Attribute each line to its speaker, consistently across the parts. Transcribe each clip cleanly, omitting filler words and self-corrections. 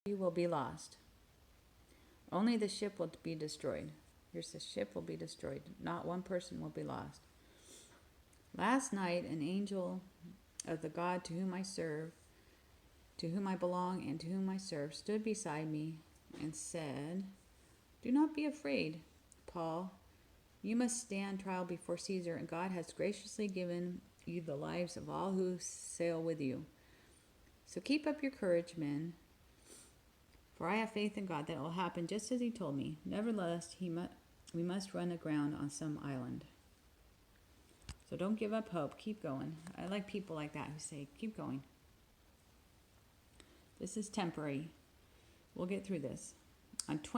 Speaker 1: You will be lost. Only the ship will be destroyed. Here's the ship will be destroyed. Not one person will be lost. Last night, an angel of the God to whom I serve, to whom I belong, and to whom I serve, stood beside me and said, "Do not be afraid, Paul. You must stand trial before Caesar, and God has graciously given you the lives of all who sail with you. So keep up your courage, men, for I have faith in God that it will happen just as he told me. Nevertheless, we must run aground on some island." So don't give up hope. Keep going. I like people like that who say, keep going. This is temporary. We'll get through this. Acts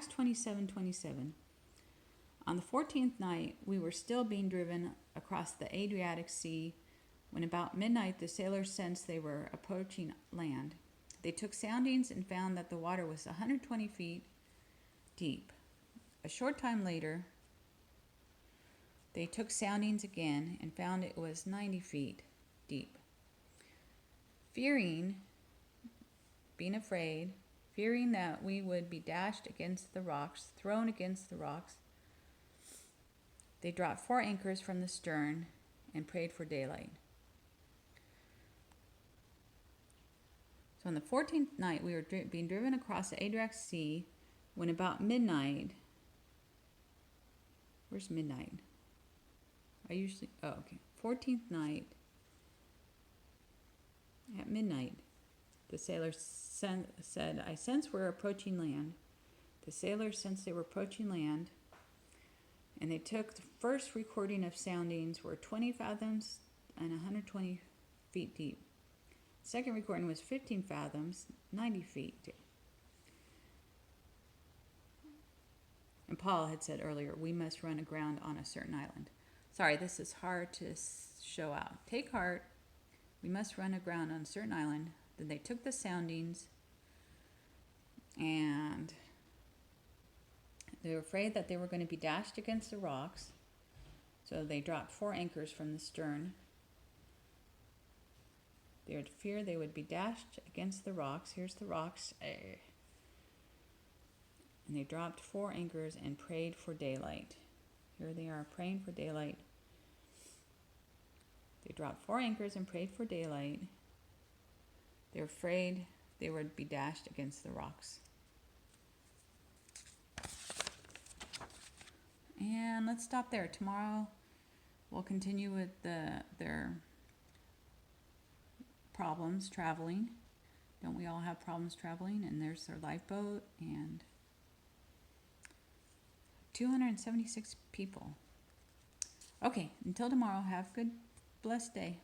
Speaker 1: 27:27. On the 14th night, we were still being driven across the Adriatic Sea when about midnight the sailors sensed they were approaching land. They took soundings and found that the water was 120 feet deep. A short time later, they took soundings again and found it was 90 feet deep. Being afraid, fearing that we would be dashed against the rocks, thrown against the rocks, they dropped 4 anchors from the stern and prayed for daylight. So on the 14th night, we were being driven across the Adriatic Sea when about midnight. Where's midnight? 14th night at midnight, the sailors said, "I sense we're approaching land." The sailors sensed they were approaching land, and they took the first recording of soundings were 20 fathoms and 120 feet deep. The second recording was 15 fathoms, 90 feet deep. And Paul had said earlier, we must run aground on a certain island. Sorry, this is hard to show out. Take heart. We must run aground on a certain island. Then they took the soundings, and they were afraid that they were going to be dashed against the rocks. So they dropped 4 anchors from the stern. They would fear they would be dashed against the rocks. Here's the rocks. And they dropped 4 anchors and prayed for daylight. Here they are praying for daylight. They dropped 4 anchors and prayed for daylight. They were afraid they would be dashed against the rocks. And let's stop there. Tomorrow we'll continue with their problems traveling. Don't we all have problems traveling? And there's their lifeboat and 276 people. Okay, until tomorrow, have a good, blessed day.